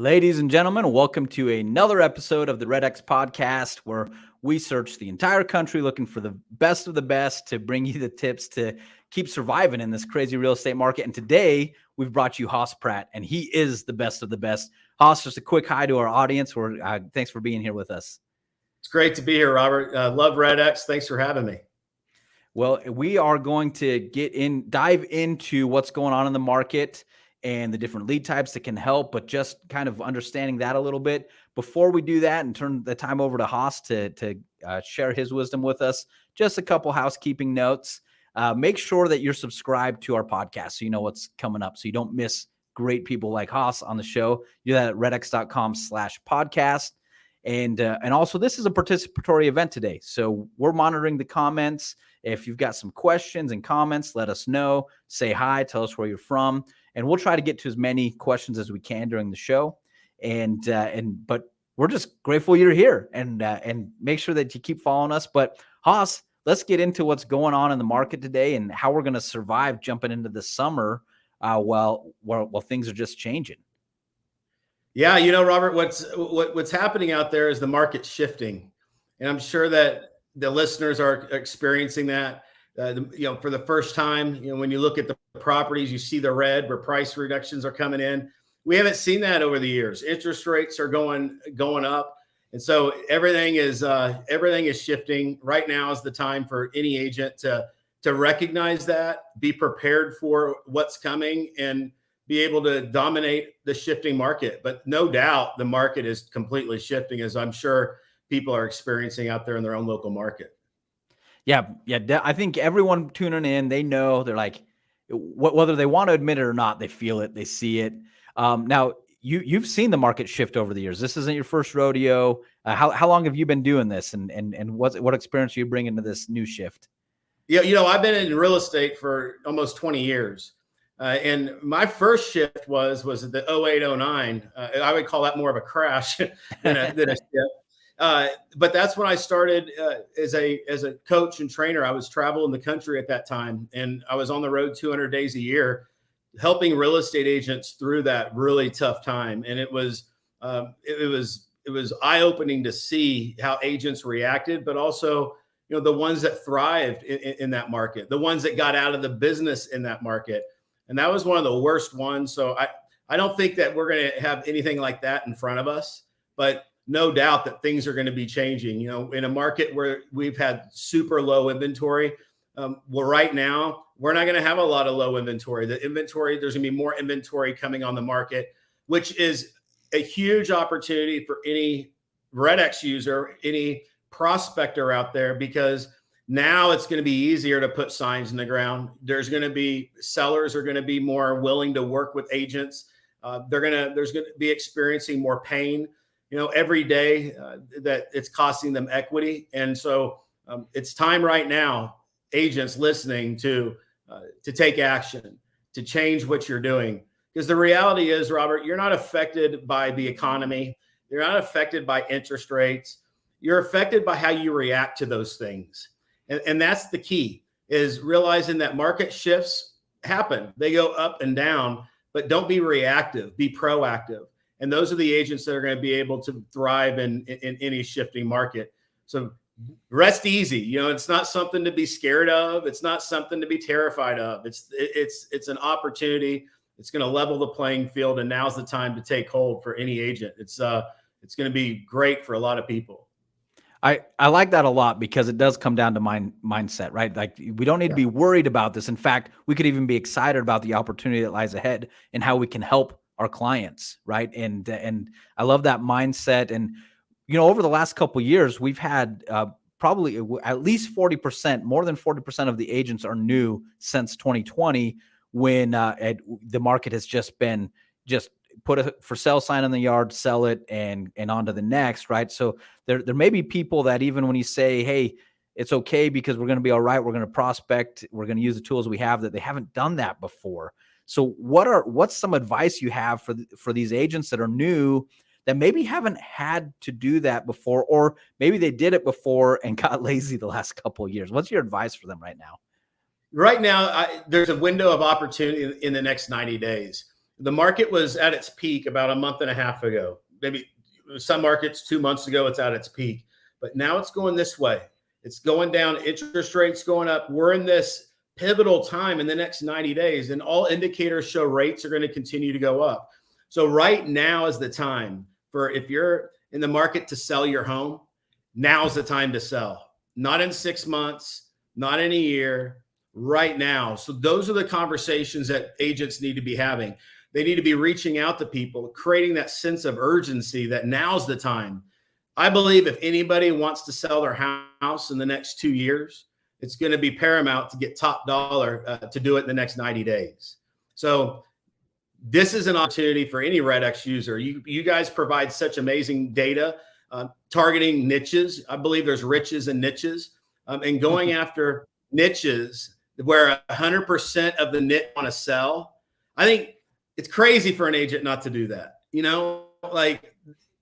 Ladies and gentlemen, welcome to another episode of the REDX podcast, where we search the entire country looking for the best of the best to bring you the tips to keep surviving in this crazy real estate market. And today we've brought you Hoss Pratt, and he is the best of the best. Hoss, just a quick hi to our audience. Thanks for being here with us. It's great to be here, Robert. Love REDX. Thanks for having me. Well, we are going to dive into what's going on in the market and the different lead types that can help, but just kind of understanding that a little bit. Before we do that and turn the time over to Hoss to share his wisdom with us, just a couple housekeeping notes. Make sure that you're subscribed to our podcast so you know what's coming up, so you don't miss great people like Hoss on the show. Do that at redx.com/podcast. And also, this is a participatory event today, so we're monitoring the comments. If you've got some questions and comments, let us know. Say hi, tell us where you're from, and we'll try to get to as many questions as we can during the show. But we're just grateful you're here, and make sure that you keep following us. But Hoss, let's get into what's going on in the market today and how we're going to survive jumping into the summer while things are just changing. Yeah, Robert, what's happening out there is the market's shifting, and I'm sure that the listeners are experiencing that. For the first time, when you look at the properties, you see the red where price reductions are coming in. We haven't seen that over the years. Interest rates are going up, and so everything is shifting. Right now is the time for any agent to recognize that, be prepared for what's coming, and be able to dominate the shifting market. But no doubt the market is completely shifting, as I'm sure people are experiencing out there in their own local market. Yeah. I think everyone tuning in, they know, they're like, whether they want to admit it or not, they feel it, they see it. Now, you've seen the market shift over the years. This isn't your first rodeo. How long have you been doing this, and what experience are you bringing to this new shift? Yeah, I've been in real estate for almost 20 years. And my first shift was the 08-09. I would call that more of a crash than a shift. But that's when I started as a coach and trainer. I was traveling the country at that time, and I was on the road 200 days a year, helping real estate agents through that really tough time. And it was eye-opening to see how agents reacted, but also the ones that thrived in that market, the ones that got out of the business in that market. And that was one of the worst ones. So I don't think that we're going to have anything like that in front of us, but no doubt that things are going to be changing. In a market where we've had super low inventory, right now we're not going to have a lot of low inventory. There's going to be more inventory coming on the market, which is a huge opportunity for any REDX user, any prospector out there, because now it's going to be easier to put signs in the ground. Sellers are going to be more willing to work with agents. There's going to be experiencing more pain, every day that it's costing them equity. And so it's time right now, agents listening, to take action, to change what you're doing. Because the reality is, Robert, you're not affected by the economy. You're not affected by interest rates. You're affected by how you react to those things. And that's the key, is realizing that market shifts happen. They go up and down, but don't be reactive, be proactive. And those are the agents that are going to be able to thrive in any shifting market. So rest easy. It's not something to be scared of. It's not something to be terrified of. It's an opportunity. It's going to level the playing field. And now's the time to take hold for any agent. It's going to be great for a lot of people. I like that a lot, because it does come down to mindset, right? Like, we don't need to be worried about this. In fact, we could even be excited about the opportunity that lies ahead and how we can help our clients, right? And I love that mindset. And over the last couple of years, we've had probably at least 40%, more than 40% of the agents are new since 2020, when the market has just been put a for sale sign in the yard, sell it, and on to the next, right? So there may be people that, even when you say, hey, it's okay because we're going to be all right, we're going to prospect, we're going to use the tools we have, that they haven't done that before. So what's some advice you have for these agents that are new, that maybe haven't had to do that before, or maybe they did it before and got lazy the last couple of years? What's your advice for them right now? Right now, there's a window of opportunity in the next 90 days. The market was at its peak about a month and a half ago. Maybe some markets 2 months ago, it's at its peak. But now it's going this way. It's going down, interest rates going up. We're in this pivotal time in the next 90 days, and all indicators show rates are going to continue to go up. So right now is the time for, if you're in the market to sell your home, now's the time to sell. Not in 6 months, not in a year, right now. So those are the conversations that agents need to be having. They need to be reaching out to people, creating that sense of urgency that now's the time. I believe if anybody wants to sell their house in the next 2 years, it's going to be paramount to get top dollar to do it in the next 90 days. So this is an opportunity for any REDX user. You guys provide such amazing data, targeting niches. I believe there's riches and niches, and going after niches where 100% of the niche want to sell. I think it's crazy for an agent not to do that. You know, like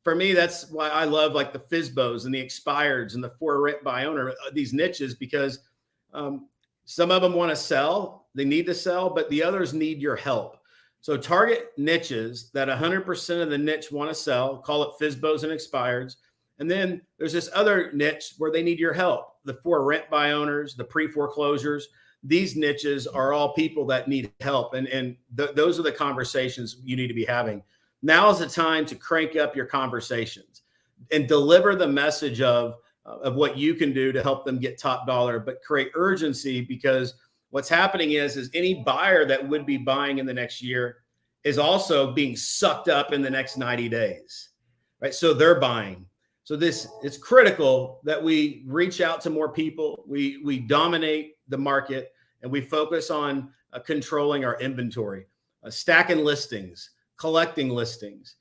for me, that's why I love like the FSBOs and the expireds and the for rent by owner, these niches, because some of them want to sell, they need to sell, but the others need your help. So target niches that 100% of the niche want to sell, call it FSBOs and expireds. And then there's this other niche where they need your help. The for rent by owners, the pre-foreclosures, these niches are all people that need help. And those are the conversations you need to be having. Now is the time to crank up your conversations and deliver the message of what you can do to help them get top dollar, but create urgency, because what's happening is any buyer that would be buying in the next year is also being sucked up in the next 90 days, right? So they're buying. So it's critical that we reach out to more people. We dominate the market, and we focus on controlling our inventory, stacking listings, collecting listings.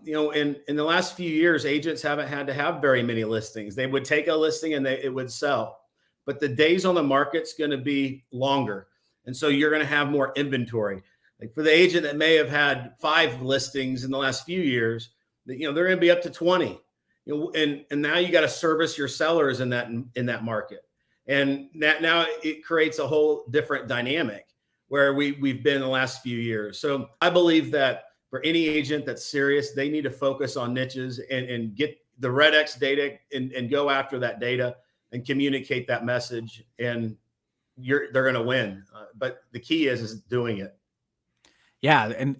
You know, in the last few years, agents haven't had to have very many listings. They would take a listing and it would sell, but the days on the market's going to be longer. And so you're going to have more inventory. Like for the agent that may have had 5 listings in the last few years, you know, they're going to be up to 20. You know, and now you got to service your sellers in that market. And that now it creates a whole different dynamic where we've been in the last few years. So I believe that for any agent that's serious, they need to focus on niches and get the REDX data and go after that data and communicate that message, and they're going to win. But the key is doing it. Yeah. And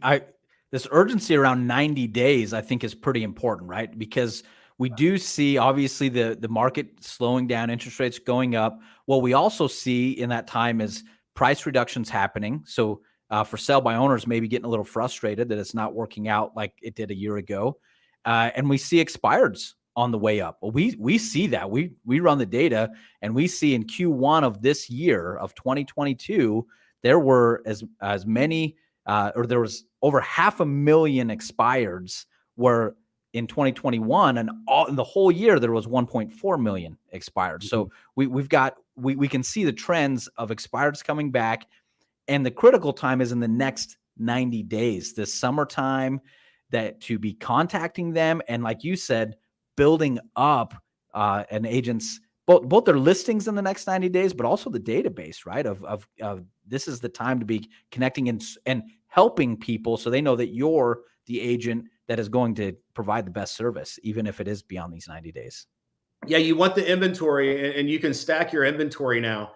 this urgency around 90 days, I think, is pretty important, right? Because we do see obviously the market slowing down, interest rates going up. What we also see in that time is price reductions happening. So for sell by owners, maybe getting a little frustrated that it's not working out like it did a year ago. And we see expireds on the way up. Well, we see that. We run the data, and we see in Q1 of this year of 2022, there were as many or there was over 500,000 expireds, where in 2021 and in the whole year there was 1.4 million expired. So we can see the trends of expireds coming back, and the critical time is in the next 90 days, this summertime, that to be contacting them and, like you said, building up an agent's both their listings in the next 90 days, but also the database, right? Of this is the time to be connecting and helping people, so they know that you're the agent that is going to provide the best service, even if it is beyond these 90 days. Yeah, you want the inventory, and you can stack your inventory now.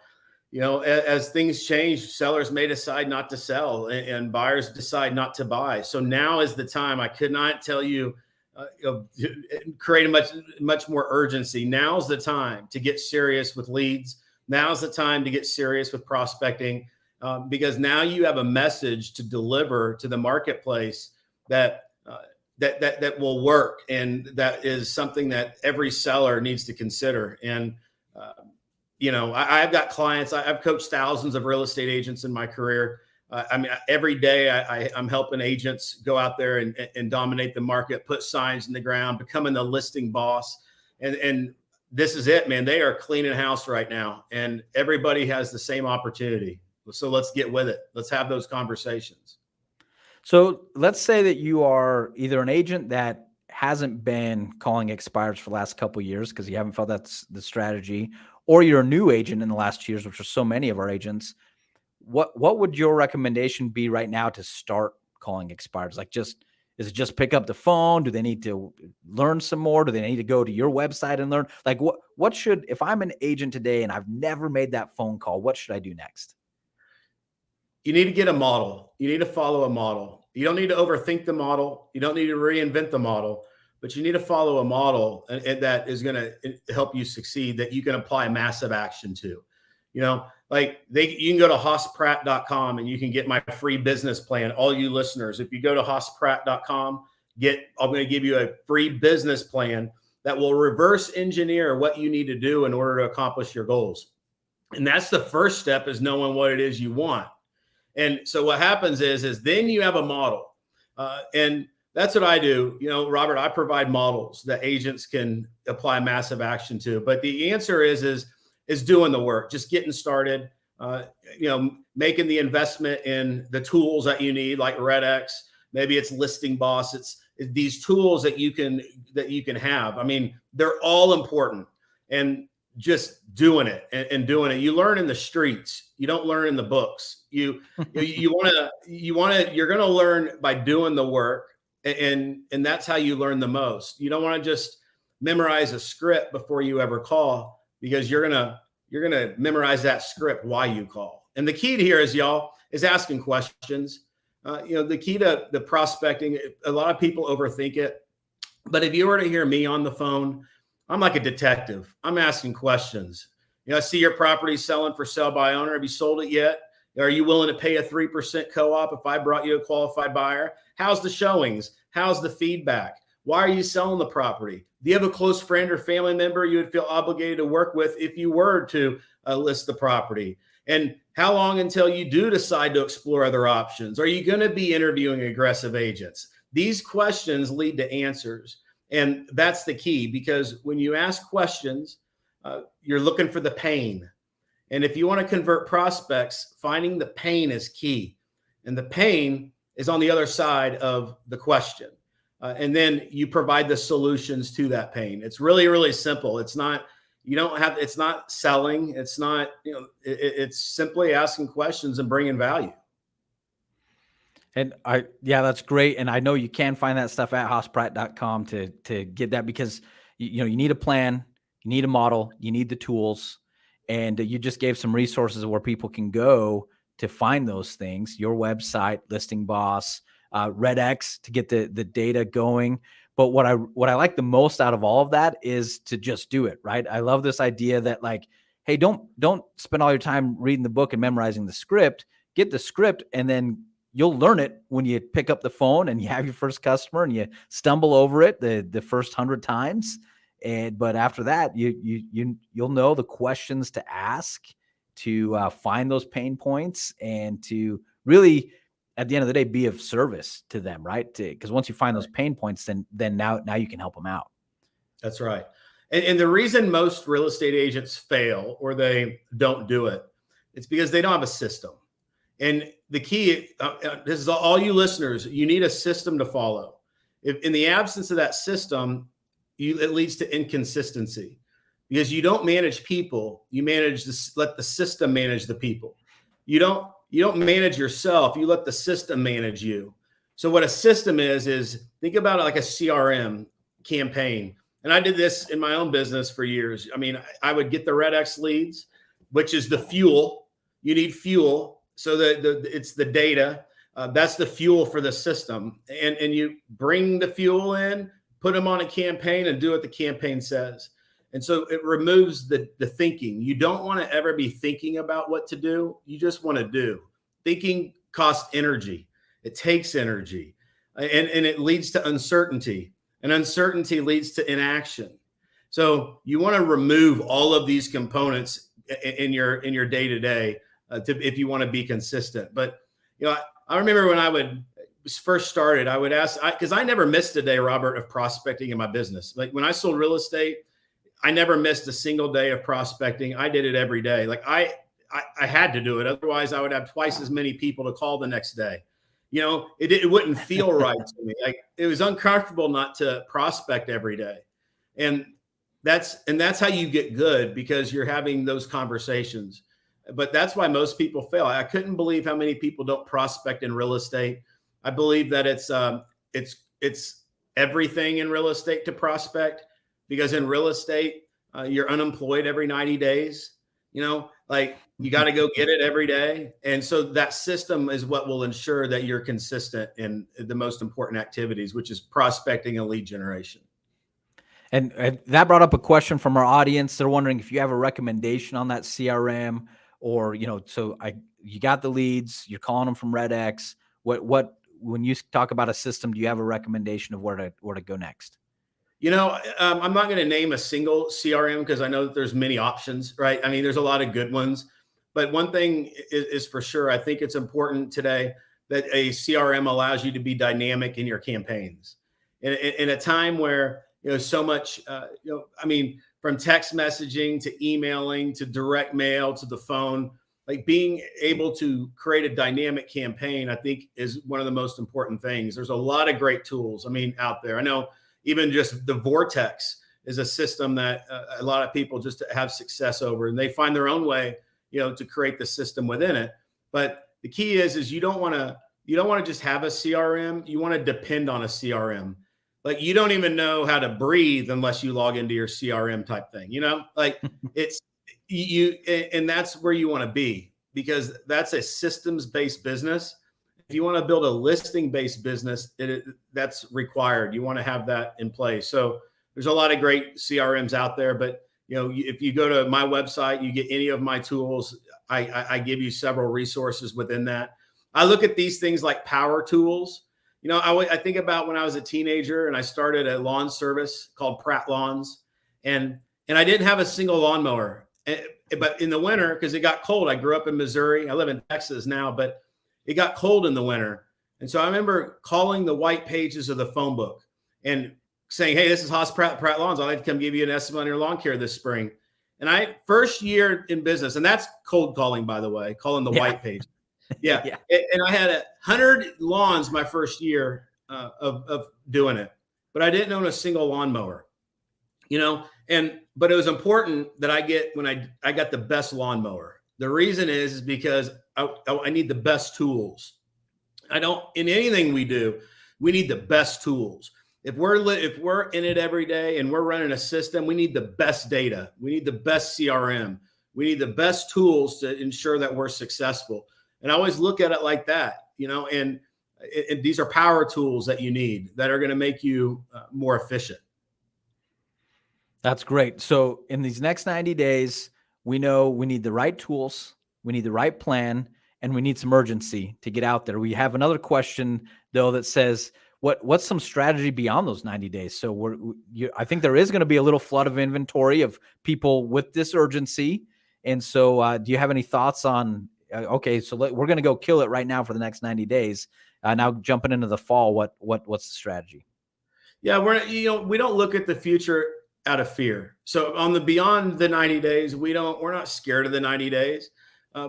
You know, as things change, sellers may decide not to sell, and buyers decide not to buy. So now is the time. I could not tell you, create a much more urgency. Now's the time to get serious with leads. Now's the time to get serious with prospecting, because now you have a message to deliver to the marketplace that will work, and that is something that every seller needs to consider. And you know, I've got clients. I've coached thousands of real estate agents in my career. I mean, every day I'm helping agents go out there and dominate the market, put signs in the ground, becoming the listing boss. And this is it, man. They are cleaning house right now, and everybody has the same opportunity. So let's get with it. Let's have those conversations. So let's say that you are either an agent that hasn't been calling expireds for the last couple of years because you haven't felt that's the strategy, or you're a new agent in the last 2 years, which are so many of our agents. What would your recommendation be right now to start calling expired? Like, is it just pick up the phone? Do they need to learn some more? Do they need to go to your website and learn? Like, what should, if I'm an agent today and I've never made that phone call, what should I do next? You need to get a model. You need to follow a model. You don't need to overthink the model. You don't need to reinvent the model, but you need to follow a model and that is going to help you succeed, that you can apply massive action to. You know, like you can go to hosspratt.com and you can get my free business plan. All you listeners, if you go to hosspratt.com, I'm going to give you a free business plan that will reverse engineer what you need to do in order to accomplish your goals. And that's the first step, is knowing what it is you want. And so what happens is then you have a model. And that's what I do. You know, Robert, I provide models that agents can apply massive action to. But the answer is doing the work, just getting started, you know, making the investment in the tools that you need, like REDX. Maybe it's Listing Boss. It's these tools that you can have. I mean, they're all important. And just doing it and doing it. You learn in the streets. You don't learn in the books. You're going to learn by doing the work. And that's how you learn the most. You don't want to just memorize a script before you ever call, because you're going to memorize that script while you call. And the key to here is asking questions. You know, the key to the prospecting, a lot of people overthink it, but if you were to hear me on the phone, I'm like a detective. I'm asking questions. You know, I see your property selling for sale by owner. Have you sold it yet? Are you willing to pay a 3% co-op if I brought you a qualified buyer? How's the showings? How's the feedback? Why are you selling the property? Do you have a close friend or family member you would feel obligated to work with if you were to list the property? And how long until you do decide to explore other options? Are you going to be interviewing aggressive agents? These questions lead to answers. And that's the key, because when you ask questions, you're looking for the pain. And if you want to convert prospects, finding the pain is key. And the pain is on the other side of the question. And then you provide the solutions to that pain. It's really, really simple. It's not selling. It's not, you know, it's simply asking questions and bringing value. And that's great. And I know you can find that stuff at hosspratt.com to get that, because you need a plan, you need a model, you need the tools, and you just gave some resources where people can go to find those things. Your website, Listing Boss, REDX to get the data going. But what I like the most out of all of that is to just do it, right? I love this idea that, like, hey, don't spend all your time reading the book and memorizing the script. Get the script, and then you'll learn it when you pick up the phone and you have your first customer and you stumble over it the first 100 times. But after that, you'll know the questions to ask to find those pain points and to really, at the end of the day, be of service to them, right? Because once you find those pain points, then now you can help them out. That's right. And the reason most real estate agents fail or they don't do it, it's because they don't have a system. And the key, this is all you listeners, you need a system to follow. If in the absence of that system, it leads to inconsistency, because you don't manage people. You let the system manage the people. You don't manage yourself. You let the system manage you. So what a system is think about it like a CRM campaign. And I did this in my own business for years. I mean, I would get the REDX leads, which is the fuel. You need fuel. So it's the data. That's the fuel for the system. And you bring the fuel in, put them on a campaign, and do what the campaign says. And so it removes the thinking. You don't want to ever be thinking about what to do. You just want to do. Thinking costs energy. It takes energy. And it leads to uncertainty. And uncertainty leads to inaction. So you want to remove all of these components in your day-to-day if you want to be consistent. But I remember when I first started, I would ask, because I never missed a day, Robert, of prospecting in my business. Like when I sold real estate, I never missed a single day of prospecting. I did it every day. Like I had to do it. Otherwise, I would have twice as many people to call the next day. It wouldn't feel right to me. Like it was uncomfortable not to prospect every day. And that's how you get good, because you're having those conversations. But that's why most people fail. I couldn't believe how many people don't prospect in real estate. I believe that it's everything in real estate to prospect, because in real estate, you're unemployed every 90 days. Like you got to go get it every day. And so that system is what will ensure that you're consistent in the most important activities, which is prospecting and lead generation. And that brought up a question from our audience. They're wondering if you have a recommendation on that CRM, or, so you got the leads, you're calling them from REDX. When you talk about a system, do you have a recommendation of where to go next? I'm not going to name a single CRM because I know that there's many options, right? I mean, there's a lot of good ones, but one thing is for sure. I think it's important today that a CRM allows you to be dynamic in your campaigns in a time where, so much, I mean, from text messaging to emailing to direct mail to the phone, like being able to create a dynamic campaign, I think is one of the most important things. There's a lot of great tools, out there. I know even just the Vortex is a system that a lot of people just have success over, and they find their own way, to create the system within it. But the key is you don't want to just have a CRM. You want to depend on a CRM. Like you don't even know how to breathe unless you log into your CRM type thing, like it's you, and that's where you want to be, because that's a systems-based business. If you want to build a listing-based business, that's required. You want to have that in place. So there's a lot of great CRMs out there, but if you go to my website, you get any of my tools. I give you several resources within that. I look at these things like power tools. I think about when I was a teenager and I started a lawn service called Pratt Lawns, and I didn't have a single lawnmower. But in the winter, because it got cold, I grew up in Missouri. I live in Texas now, but it got cold in the winter. And so I remember calling the white pages of the phone book and saying, "Hey, this is Hoss Pratt, Pratt Lawns. I'd like to come give you an estimate on your lawn care this spring." And first year in business, and that's cold calling, by the way, calling the white page. Yeah. Yeah. And I had 100 lawns my first year of doing it, but I didn't own a single lawnmower, but it was important that I got the best lawnmower. The reason is because I need the best tools. In anything we do, we need the best tools. If we're in it every day and we're running a system, we need the best data. We need the best CRM. We need the best tools to ensure that we're successful. And I always look at it like that, and these are power tools that you need that are going to make you more efficient. That's great. So in these next 90 days, we know we need the right tools, we need the right plan, and we need some urgency to get out there. We have another question though that says, what's some strategy beyond those 90 days? So I think there is going to be a little flood of inventory of people with this urgency. And so do you have any thoughts on, okay, so we're going to go kill it right now for the next 90 days. Now jumping into the fall, what's the strategy? Yeah, we don't look at the future out of fear. So beyond the 90 days, we're not scared of the 90 days.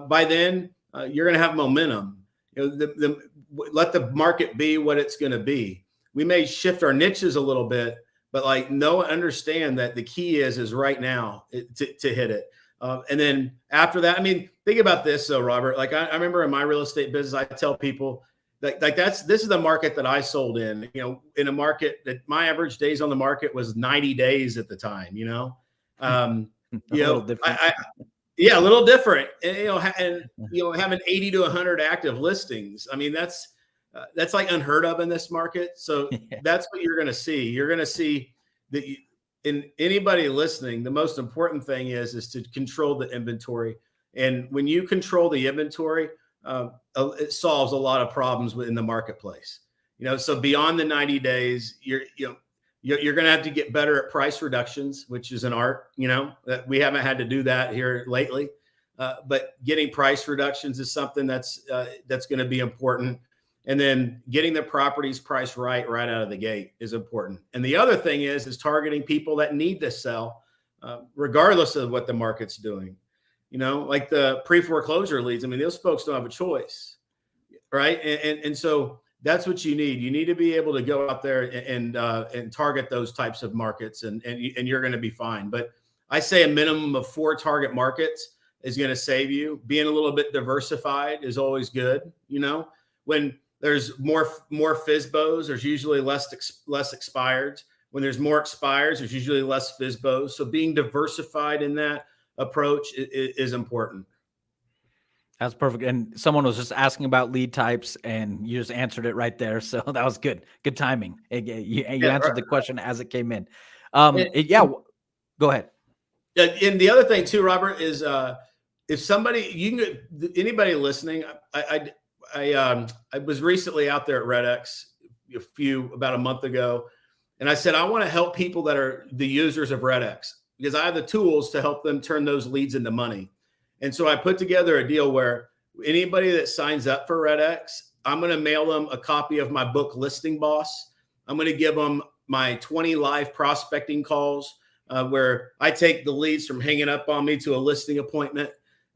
By then, you're going to have momentum. Let the market be what it's going to be. We may shift our niches a little bit, but understand that the key is right now to hit it. And then after that, think about this though, Robert. Like I remember in my real estate business, I tell people this is the market that I sold in, in a market that my average days on the market was 90 days at the time, a little different. Yeah, a little different. And, having 80 to 100 active listings. That's like unheard of in this market. So that's what you're going to see. You're going to see that in anybody listening, the most important thing is to control the inventory. And when you control the inventory, it solves a lot of problems within the marketplace. So beyond the 90 days, you're going to have to get better at price reductions, which is an art, that we haven't had to do that here lately. But getting price reductions is something that's going to be important. And then getting the properties priced right out of the gate is important. And the other thing is targeting people that need to sell, regardless of what the market's doing. Like the pre-foreclosure leads. Those folks don't have a choice, right? And so that's what you need. You need to be able to go out there and target those types of markets, and you're going to be fine. But I say a minimum of 4 target markets is going to save you. Being a little bit diversified is always good. When there's more FSBOs. There's usually less expireds. When there's more expires, there's usually less FSBOs. So being diversified in that approach is important. That's perfect. And someone was just asking about lead types, and you just answered it right there. So that was good. Good timing. You answered the question as it came in. Go ahead. And the other thing too, Robert, is if somebody, anybody listening, I was recently out there at REDX about a month ago, and I said I want to help people that are the users of REDX because I have the tools to help them turn those leads into money. And so I put together a deal where anybody that signs up for REDX, I'm going to mail them a copy of my book, Listing Boss. I'm going to give them my 20 live prospecting calls where I take the leads from hanging up on me to a listing appointment.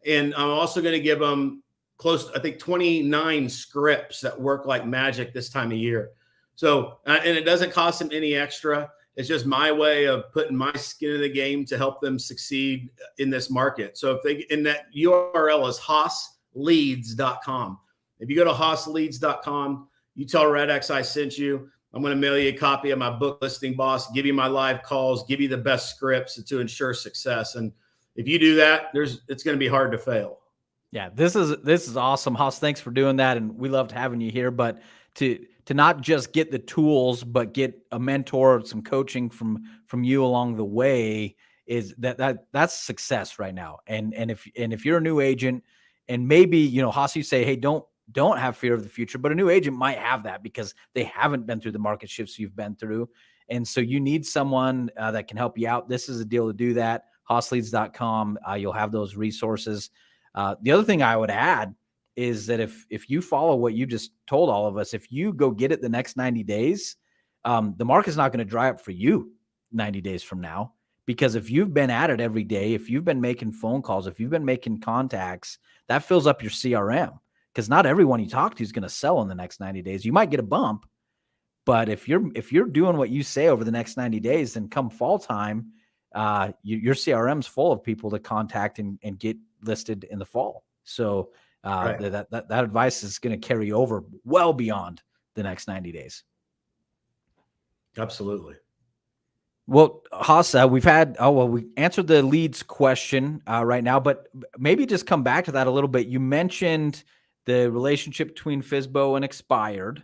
And I'm also going to give them close to, I think, 29 scripts that work like magic this time of year. So, and it doesn't cost them any extra. It's just my way of putting my skin in the game to help them succeed in this market. So if they, in that URL is hossleads.com. If you go to hossleads.com, you tell REDX I sent you, I'm going to mail you a copy of my book, Listing Boss, give you my live calls, give you the best scripts to ensure success. And if you do that, it's going to be hard to fail. Yeah, this is awesome, Hoss. Thanks for doing that, and we loved having you here. But to not just get the tools, but get a mentor, some coaching from you along the way that's success right now. And if you're a new agent, and maybe Hoss, you say, hey, don't have fear of the future, but a new agent might have that because they haven't been through the market shifts you've been through, and so you need someone that can help you out. This is a deal to do that. Hossleads.com. You'll have those resources. The other thing I would add is that if you follow what you just told all of us, if you go get it the next 90 days, the market's not going to dry up for you 90 days from now, because if you've been at it every day, if you've been making phone calls, if you've been making contacts, that fills up your CRM, because not everyone you talk to is going to sell in the next 90 days. You might get a bump, but if you're doing what you say over the next 90 days, then come fall time, your CRM's full of people to contact and get listed in the fall. So right. that advice is going to carry over well beyond the next 90 days. Absolutely. Well, Hoss, we answered the leads question right now, but maybe just come back to that a little bit. You mentioned the relationship between FSBO and expired,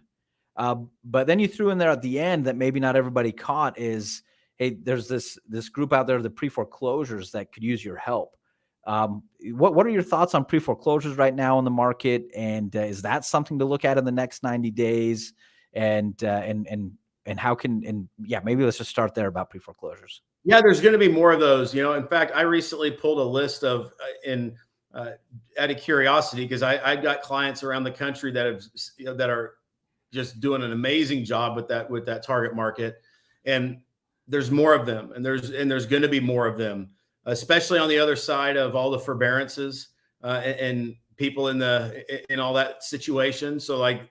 but then you threw in there at the end that maybe not everybody caught is, hey, there's this group out there, the Preforeclosures, that could use your help. What are your thoughts on Preforeclosures right now in the market? And is that something to look at in the next 90 days? And how can, maybe let's just start there about Preforeclosures. Yeah, there's going to be more of those. In fact, I recently pulled a list of, out of curiosity, because I've got clients around the country that are just doing an amazing job with that target market. And there's more of them, and there's going to be more of them, especially on the other side of all the forbearances and people in all that situation. So like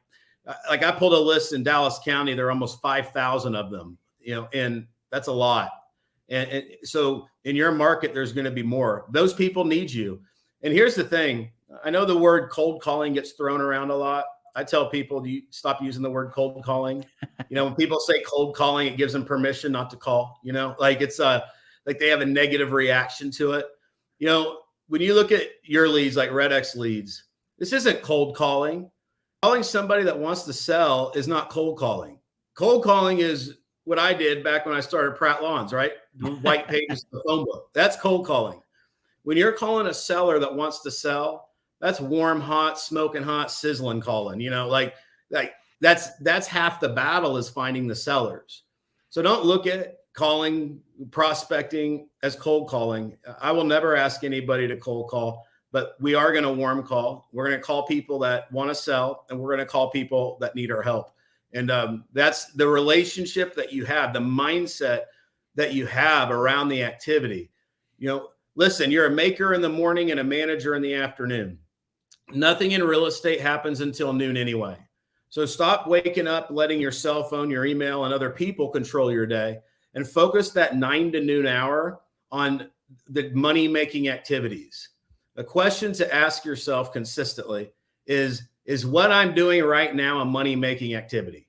I pulled a list in Dallas County, there are almost 5,000 of them, and that's a lot. And so in your market, there's going to be more. Those people need you. And here's the thing. I know the word cold calling gets thrown around a lot. I tell people, you stop using the word cold calling. When people say cold calling, it gives them permission not to call, like it's like they have a negative reaction to it. When you look at your leads, like REDX leads, this isn't cold calling. Calling somebody that wants to sell is not cold calling. Cold calling is what I did back when I started Pratt Lawns, right? The white pages, the phone book. That's cold calling. When you're calling a seller that wants to sell, that's warm, hot, smoking hot, sizzling calling, like that's half the battle, is finding the sellers. So don't look at calling, prospecting as cold calling. I will never ask anybody to cold call, but we are going to warm call. We're going to call people that want to sell, and we're going to call people that need our help. And that's the relationship that you have, the mindset that you have around the activity. Listen, you're a maker in the morning and a manager in the afternoon. Nothing in real estate happens until noon anyway. So stop waking up, letting your cell phone, your email, and other people control your day, and focus that 9 to noon hour on the money-making activities. The question to ask yourself consistently is is what I'm doing right now a money-making activity?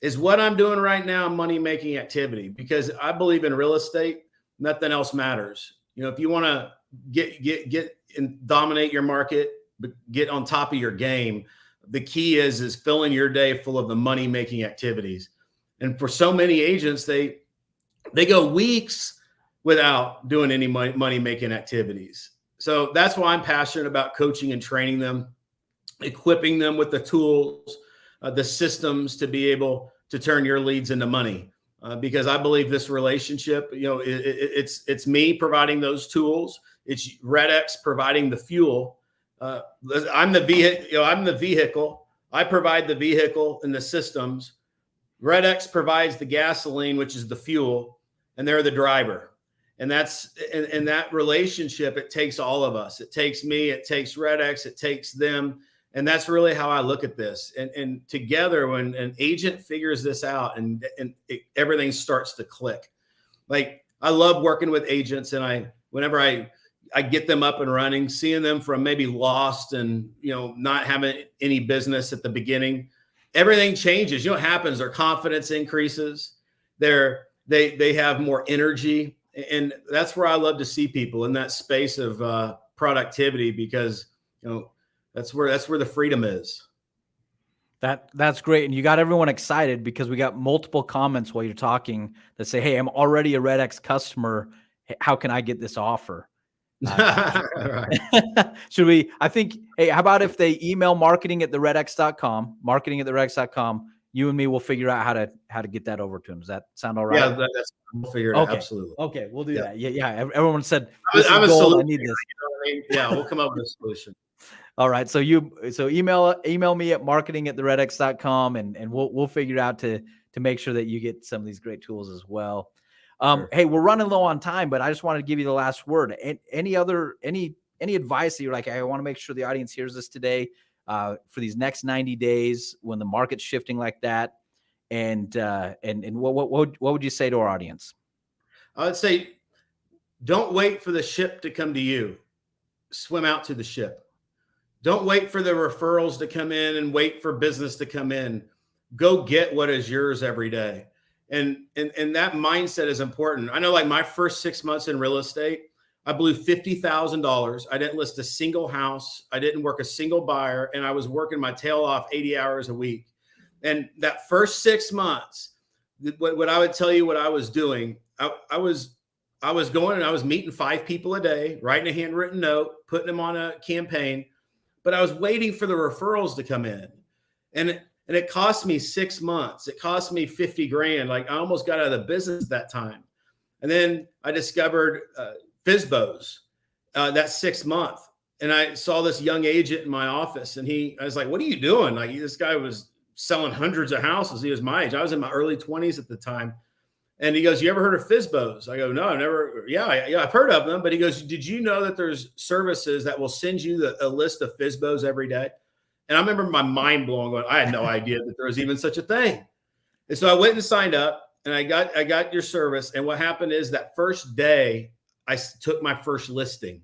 Is what I'm doing right now a money-making activity? Because I believe in real estate, nothing else matters. You know, if you want to get and dominate your market, but get on top of your game, the key is filling your day full of the money-making activities. And for so many agents, they go weeks without doing any money-making activities. So that's why I'm passionate about coaching and training them, equipping them with the tools, the systems to be able to turn your leads into money. Because I believe this relationship, you know, it's me providing those tools. It's REDX providing the fuel. I'm the vehicle. You know, I'm the vehicle. I provide the vehicle and the systems. REDX provides the gasoline, which is the fuel, and they're the driver. And that's in that relationship. It takes all of us. It takes me. It takes REDX. It takes them. And that's really how I look at this. And together, when an agent figures this out and everything starts to click, like I love working with agents, and whenever I get them up and running, seeing them from maybe lost and, you know, not having any business at the beginning, everything changes. You know what happens? Their confidence increases. They have more energy, and that's where I love to see people in that space of productivity, because, you know, that's where the freedom is. That's great. And you got everyone excited because we got multiple comments while you're talking that say, "Hey, I'm already a REDX customer. How can I get this offer?" Right. Should we, I think, hey, how about if they email marketing@theredx.com, you and me will figure out how to get that over to them. Does that sound all right? Yeah, we'll figure it out. Okay. Absolutely. Okay, we'll do Yeah. that. Yeah. Everyone said, I'm a gold. I solution. need this. You know what I mean? Yeah, we'll come up with a solution. All right. So email me at marketing@theredx.com, and we'll figure out to make sure that you get some of these great tools as well. Sure. Hey, we're running low on time, but I just wanted to give you the last word. Any advice that you're like, hey, I want to make sure the audience hears this today, for these next 90 days when the market's shifting like that, and what would you say to our audience? I would say, don't wait for the ship to come to you. Swim out to the ship. Don't wait for the referrals to come in and wait for business to come in. Go get what is yours every day. And that mindset is important. I know, like my first 6 months in real estate, I blew $50,000. I didn't list a single house. I didn't work a single buyer. And I was working my tail off 80 hours a week. And that first 6 months, what I would tell you what I was doing, I was going and I was meeting 5 people a day, writing a handwritten note, putting them on a campaign, but I was waiting for the referrals to come in. And it cost me 6 months. It cost me 50 grand. Like I almost got out of the business that time. And then I discovered FSBOs that 6 month. And I saw this young agent in my office, and I was like, what are you doing? Like, this guy was selling hundreds of houses. He was my age. I was in my early 20s at the time. And he goes, you ever heard of FSBOs? I go, no, I've never. Yeah, I've heard of them. But he goes, did you know that there's services that will send you a list of FSBOs every day? And I remember my mind blowing, going, I had no idea that there was even such a thing. And so I went and signed up, and I got your service. And what happened is that first day, I took my first listing.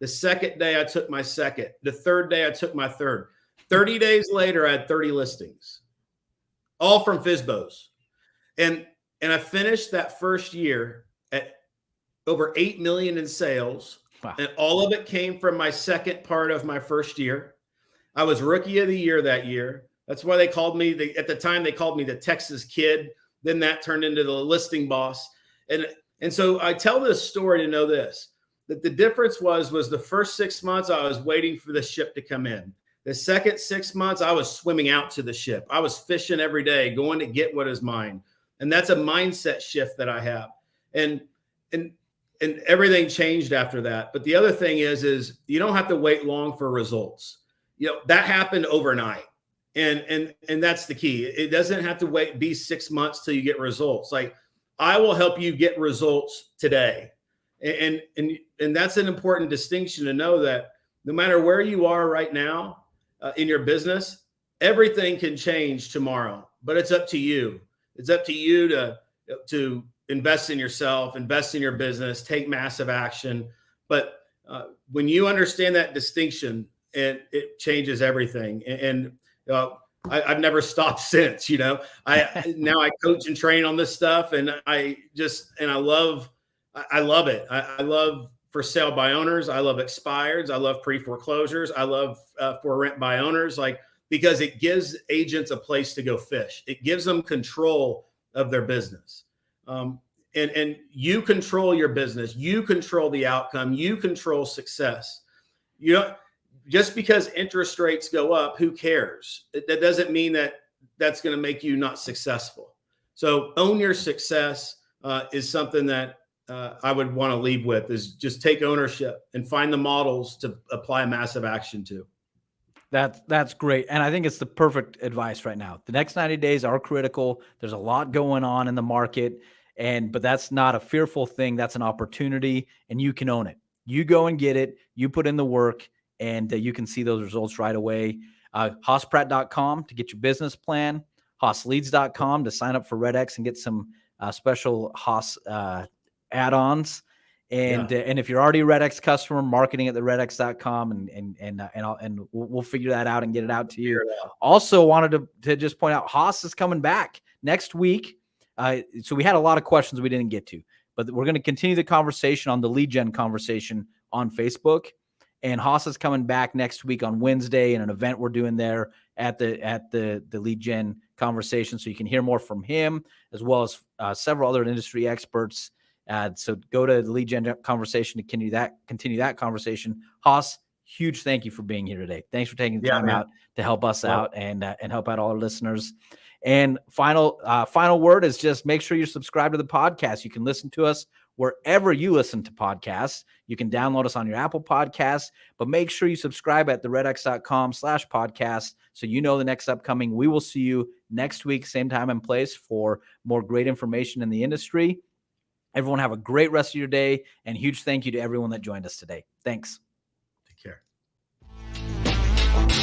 The second day, I took my second. The third day, I took my third. 30 days later, I had 30 listings, all from FSBOs. And I finished that first year at over 8 million in sales. Wow. And all of it came from my second part of my first year. I was rookie of the year that year. That's why they called me, at the time, they called me the Texas Kid. Then that turned into the listing boss. And so I tell this story to know this, that the difference was the first 6 months, I was waiting for the ship to come in. The second 6 months, I was swimming out to the ship. I was fishing every day, going to get what is mine. And that's a mindset shift that I have. And everything changed after that. But the other thing is you don't have to wait long for results. You know, that happened overnight. And that's the key. It doesn't have to be 6 months till you get results. Like, I will help you get results today. And that's an important distinction to know, that no matter where you are right now in your business, everything can change tomorrow, but it's up to you. It's up to you to invest in yourself, invest in your business, take massive action. But when you understand that distinction and it changes everything. I've never stopped since. Now I coach and train on this stuff, and I love it. I love for sale by owners. I love expireds. I love pre-foreclosures. I love for rent by owners, because it gives agents a place to go fish. It gives them control of their business. And you control your business. You control the outcome. You control success. Just because interest rates go up, who cares? That doesn't mean that that's going to make you not successful. So own your success is something that I would want to leave with, is just take ownership and find the models to apply massive action to. That's great. And I think it's the perfect advice right now. The next 90 days are critical. There's a lot going on in the market, but that's not a fearful thing. That's an opportunity, and you can own it. You go and get it. You put in the work, and you can see those results right away. HossPratt.com to get your business plan. HossLeads.com to sign up for REDX and get some special Hoss add-ons. And if you're already a REDX customer, marketing at the REDX.com, and we'll figure that out and get it out to you. Also wanted to just point out, Hoss is coming back next week. So we had a lot of questions we didn't get to, but we're going to continue the conversation on the lead gen conversation on Facebook. And Hoss is coming back next week on Wednesday in an event we're doing there at the lead gen conversation. So you can hear more from him, as well as several other industry experts. So go to the lead gen conversation to continue that conversation. Hoss, huge thank you for being here today. Thanks for taking the time out to help us out and help out all our listeners. And final word is just make sure you subscribe to the podcast. You can listen to us wherever you listen to podcasts. You can download us on your Apple Podcasts, but make sure you subscribe at theredx.com/podcast so you know the next upcoming. We will see you next week, same time and place, for more great information in the industry. Everyone have a great rest of your day, and huge thank you to everyone that joined us today. Thanks. Take care.